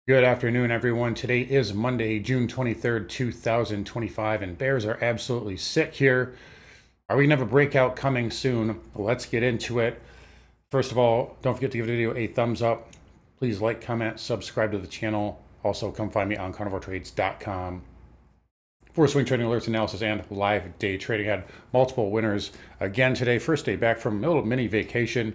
Good afternoon, everyone. Today is Monday, June 23rd, 2025, and bears are absolutely sick here. Are we going to have a breakout coming soon? Let's get into it. First of all, don't forget to give the video a thumbs up. Please like, comment, subscribe to the channel. Also, come find me on carnivoretrades.com for swing trading alerts, analysis, and live day trading. Had multiple winners again today. First day back from a little mini vacation.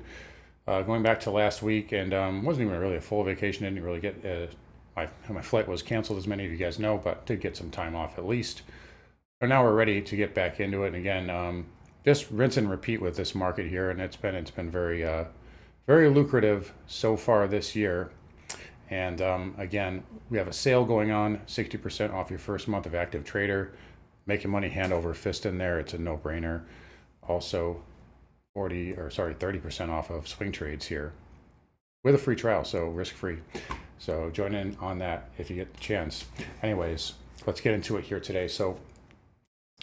Going back to last week, and wasn't even really a full vacation. Didn't really get my flight was canceled, as many of you guys know, but did get some time off at least. And now we're ready to get back into it. And again, just rinse and repeat with this market here, and it's been very lucrative so far this year. And again, we have a sale going on, 60% off your first month of active trader, making money hand over fist in there. It's a no-brainer. Also, 30% off of swing trades here with a free trial, so risk-free. So join in on that if you get the chance. Anyways, let's get into it here today. So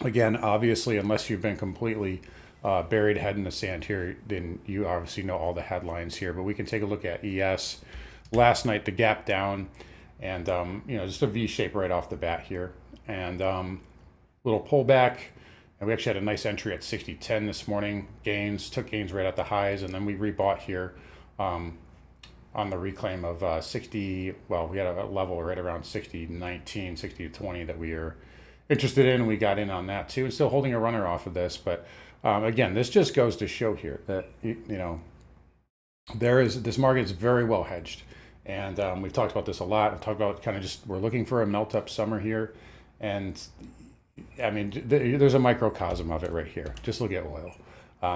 again, obviously, unless you've been completely buried head in the sand here, then you obviously know all the headlines here. But we can take a look at ES. Last night, the gap down, and just a V shape right off the bat here, and little pullback. And we actually had a nice entry at 60.10 this morning. Took gains right at the highs, and then we rebought here on the reclaim of 60. Well, we had a level right around 60.19, 60.20 that we are interested in. We got in on that too. Still holding a runner off of this, but again, this just goes to show here that this market is very well hedged, and we've talked about this a lot. I've talked about kind of just we're looking for a melt up summer here, and I mean, there's a microcosm of it right here. Just look at oil.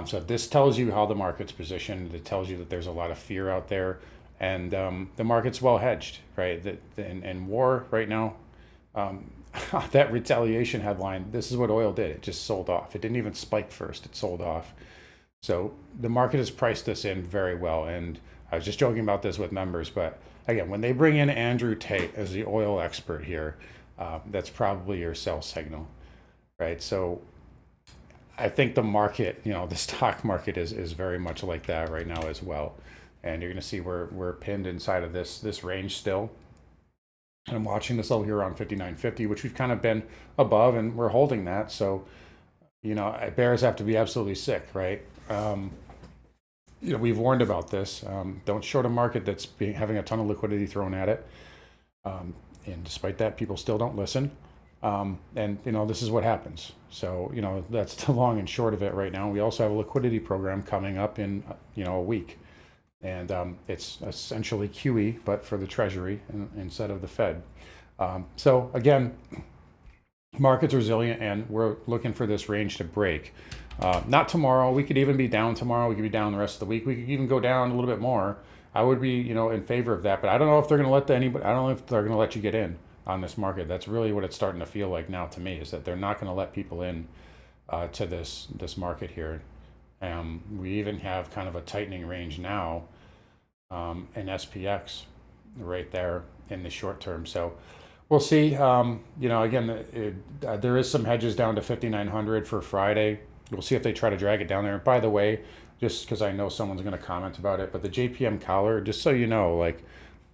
So this tells you how the market's positioned. It tells you that there's a lot of fear out there, and the market's well hedged, right? And war right now, that retaliation headline, this is what oil did. It just sold off. It didn't even spike first. It sold off. So the market has priced this in very well. And I was just joking about this with members, but again, when they bring in Andrew Tate as the oil expert here, that's probably your sell signal, right? So I think the market, the stock market is very much like that right now as well. And you're going to see we're pinned inside of this range still. And I'm watching this level here around 59.50, which we've kind of been above, and we're holding that. So, bears have to be absolutely sick, right? We've warned about this. Don't short a market that's having a ton of liquidity thrown at it. And despite that, people still don't listen. This is what happens. So, that's the long and short of it right now. We also have a liquidity program coming up in, a week. And it's essentially QE, but for the Treasury instead of the Fed. So again, market's resilient, and we're looking for this range to break. Not tomorrow. We could even be down tomorrow. We could be down the rest of the week. We could even go down a little bit more. I would be, in favor of that. But I don't know if they're going to let I don't know if they're going to let you get in on this market. That's really what it's starting to feel like now to me, is that they're not going to let people in to this market here. We even have kind of a tightening range now in SPX right there in the short term. So we'll see. Again, there is some hedges down to 5,900 for Friday. We'll see if they try to drag it down there. By the way, just because I know someone's going to comment about it, but the JPM collar, just so you know, like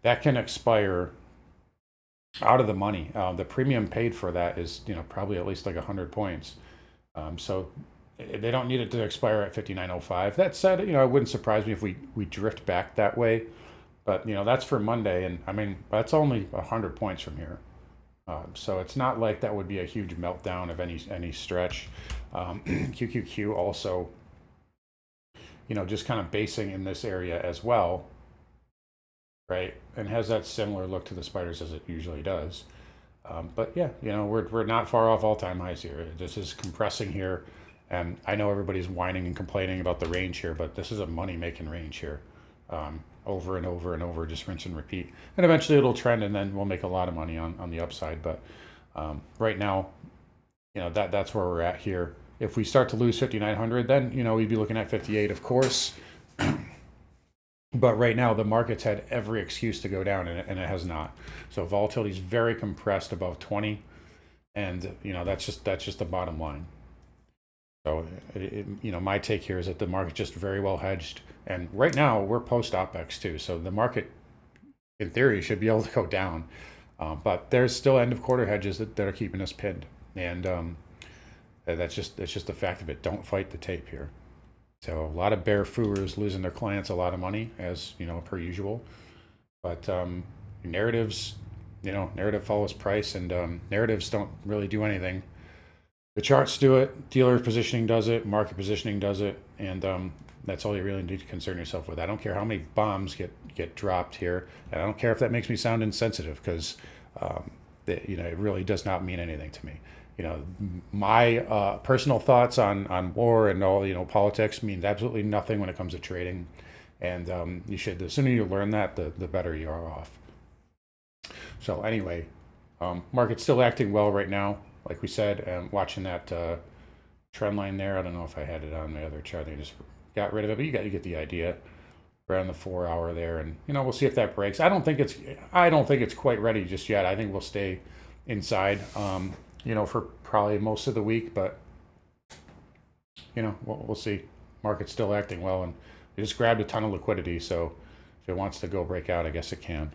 that can expire out of the money. The premium paid for that is, probably at least like 100 points. So they don't need it to expire at 59.05. That said, it wouldn't surprise me if we drift back that way. But, that's for Monday. And I mean, that's only 100 points from here. So it's not like that would be a huge meltdown of any stretch. QQQ also, just kind of basing in this area as well, right? And has that similar look to the spiders as it usually does. But yeah, we're not far off all-time highs here. This is compressing here. And I know everybody's whining and complaining about the range here, but this is a money-making range here. Over and over and over, just rinse and repeat. And eventually it'll trend, and then we'll make a lot of money on the upside. But right now, that's where we're at here. If we start to lose 5,900, then, we'd be looking at 58, of course. But right now, the market's had every excuse to go down, and it has not. So volatility is very compressed above 20, and that's just the bottom line. So my take here is that the market's just very well hedged, and right now we're post OPEX too. So the market in theory, should be able to go down. But there's still end of quarter hedges that are keeping us pinned, and that's just the fact of it. Don't fight the tape here. So a lot of bear fooers losing their clients a lot of money, as you know, per usual. But narratives, narrative follows price, and narratives don't really do anything. The charts do it, dealer positioning does it, market positioning does it, and that's all you really need to concern yourself with. I don't care how many bombs get dropped here, and I don't care if that makes me sound insensitive, because it really does not mean anything to me. My personal thoughts on war and all politics means absolutely nothing when it comes to trading, and you should, the sooner you learn that, the better you are off. So anyway, market's still acting well right now. Like we said, watching that trend line there. I don't know if I had it on the other chart. They just got rid of it, but you get the idea. We're on the 4 hour there, and we'll see if that breaks. I don't think it's quite ready just yet. I think we'll stay inside, for probably most of the week. But we'll see. Market's still acting well, and it just grabbed a ton of liquidity. So if it wants to go break out, I guess it can.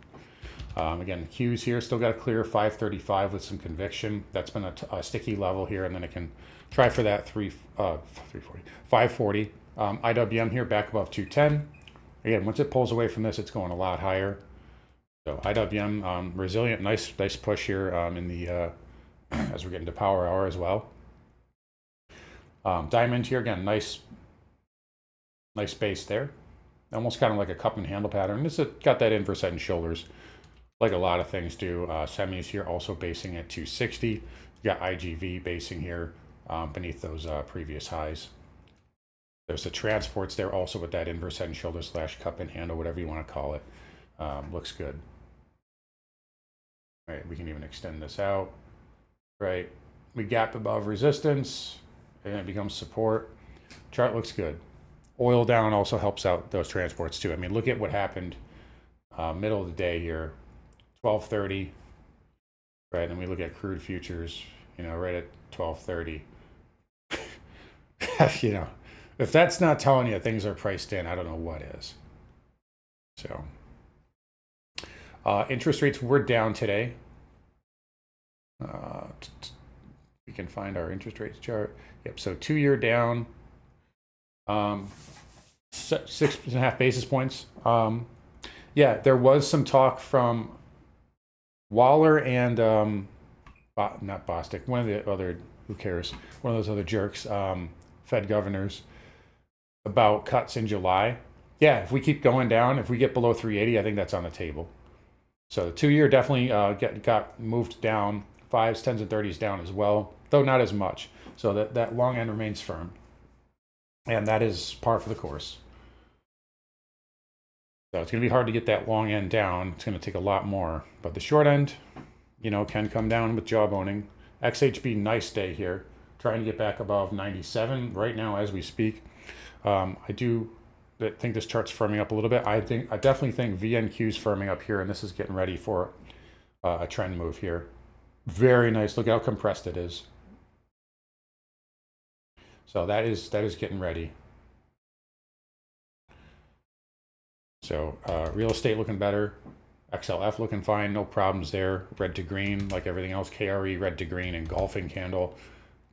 Again, the Qs here still got to clear 535 with some conviction. That's been a sticky level here, and then it can try for that 540. IWM here back above 210. Again, once it pulls away from this, it's going a lot higher. So IWM resilient, nice push here in the as we're getting to power hour as well. Diamond here again, nice base there, almost kind of like a cup and handle pattern. This has got that inverse head and shoulders, like a lot of things do. Semis here also basing at 260. You got IGV basing here beneath those previous highs. There's the transports there also with that inverse head and shoulder / cup and handle, whatever you want to call it. Looks good. All right, we can even extend this out. Right, we gap above resistance, and it becomes support. Chart looks good. Oil down also helps out those transports too. I mean, look at what happened middle of the day here, 12:30. Right, and we look at crude futures, right at 12:30. If that's not telling you things are priced in, I don't know what is. So, interest rates were down today. We can find our interest rates chart. Yep, so 2-year down, 6.5 basis points. Yeah, there was some talk from Waller and not Bostic, one of the other, who cares, one of those other jerks, Fed governors, about cuts in July. Yeah, if we keep going down, if we get below 380, I think that's on the table. So the 2-year definitely got moved down, 5s, 10s, and 30s down as well, though not as much. So that long end remains firm, and that is par for the course. So it's going to be hard to get that long end down. It's going to take a lot more, but the short end, can come down with jawboning. XHB, nice day here, trying to get back above 97 right now as we speak. I do think this chart's firming up a little bit. I definitely think VNQ's firming up here, and this is getting ready for a trend move here. Very nice. Look how compressed it is. So that is getting ready. So real estate looking better. XLF looking fine. No problems there. Red to green like everything else. KRE red to green, engulfing candle.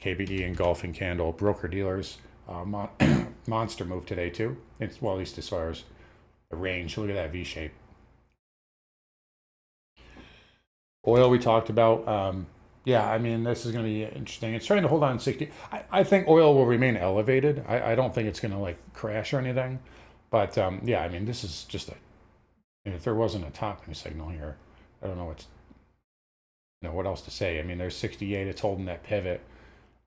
KBE engulfing candle. Broker dealers. Monster move today too. Well, at least as far as the range. Look at that V shape. Oil we talked about. Yeah, I mean, this is going to be interesting. It's trying to hold on 60. I think oil will remain elevated. I don't think it's going to like crash or anything. But yeah, I mean, this is just if there wasn't a topping signal here, I don't know what else to say. I mean, there's 68. It's holding that pivot.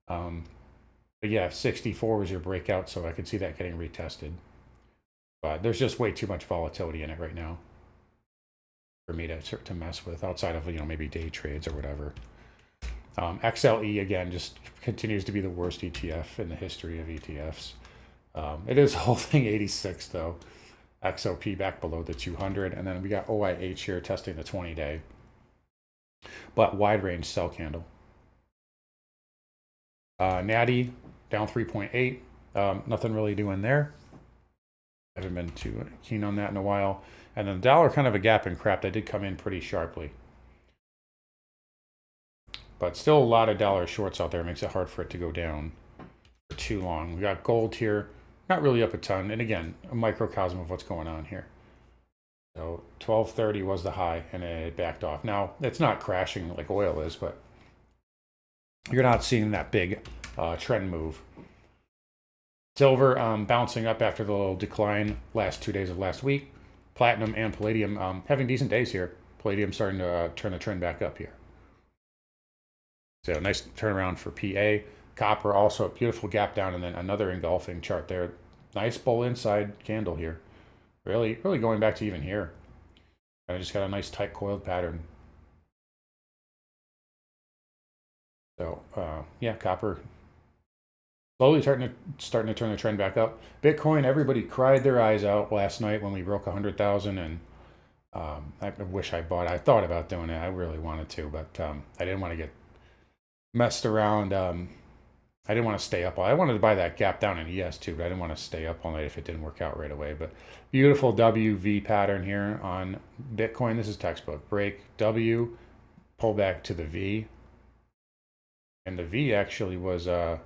But yeah, 64 was your breakout, so I could see that getting retested. But there's just way too much volatility in it right now for me to mess with, outside of maybe day trades or whatever. XLE again just continues to be the worst ETF in the history of ETFs. It is holding 86 though. XOP back below the 200, and then we got OIH here testing the 20-day. But wide range sell candle. Natty down 3.8. Nothing really doing there. I haven't been too keen on that in a while. And then the dollar kind of a gap and crap that did come in pretty sharply. But still a lot of dollar shorts out there. Makes it hard for it to go down for too long. We got gold here. Not really up a ton. And again, a microcosm of what's going on here. So 1230 was the high, and it backed off. Now, it's not crashing like oil is, but you're not seeing that big trend move. Silver bouncing up after the little decline last 2 days of last week. Platinum and palladium having decent days here. Palladium starting to turn the trend back up here. So nice turnaround for PA. Copper also a beautiful gap down, and then another engulfing chart there. Nice bull inside candle here. Really going back to even here. I just got a nice tight coiled pattern. So yeah, copper slowly starting to turn the trend back up. Bitcoin, everybody cried their eyes out last night when we broke 100,000, and I wish I bought. I thought about doing it. I really wanted to, but I didn't want to get messed around. I didn't want to stay up. I wanted to buy that gap down in ES too, but I didn't want to stay up all night if it didn't work out right away. But beautiful WV pattern here on Bitcoin. This is textbook. Break W, pull back to the V. And the V actually was, I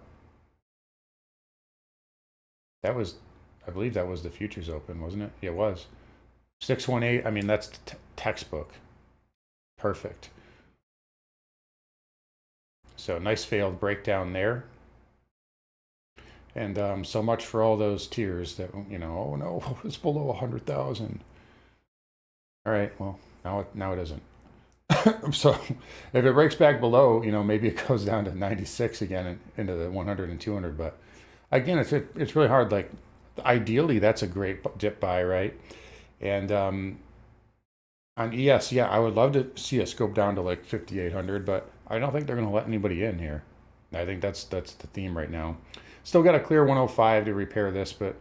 believe that was the futures open, wasn't it? Yeah, it was. 618, I mean, that's textbook. Perfect. So nice failed breakdown there. And so much for all those tears that, you know, oh no, it's below 100,000. All right, well, now it isn't. So if it breaks back below, you know, maybe it goes down to 96 again and into the 100 and 200. But again, it's really hard. Like, ideally, that's a great dip buy, right? And on ES, yeah, I would love to see it scope down to like 5,800, but I don't think they're going to let anybody in here. I think that's the theme right now. Still got to clear 105 to repair this, but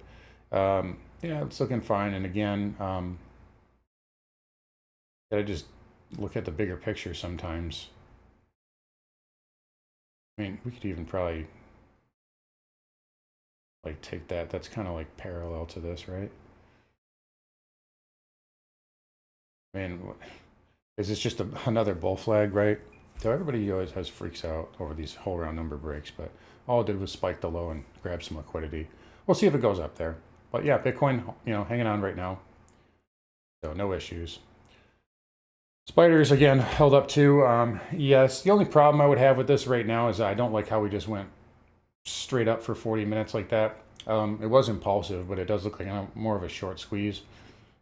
yeah, it's looking fine. And again, gotta just look at the bigger picture sometimes. I mean, we could even probably like take that. That's kind of like parallel to this, right? I mean, is this just another bull flag, right? So everybody always has freaks out over these whole round number breaks, but all it did was spike the low and grab some liquidity. We'll see if it goes up there. But yeah, Bitcoin, you know, hanging on right now. So no issues. Spiders, again, held up too. Yes, the only problem I would have with this right now is I don't like how we just went straight up for 40 minutes like that. It was impulsive, but it does look like more of a short squeeze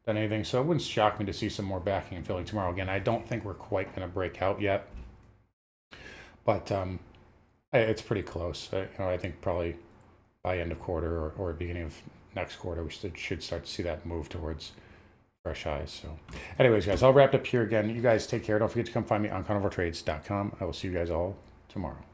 than anything. So it wouldn't shock me to see some more backing and filling tomorrow. Again, I don't think we're quite going to break out yet. But it's pretty close. You know, I think probably by end of quarter or beginning of next quarter, we should start to see that move towards fresh highs. So anyways, guys, I'll wrap up here again. You guys take care. Don't forget to come find me on carnivoretrades.com. I will see you guys all tomorrow.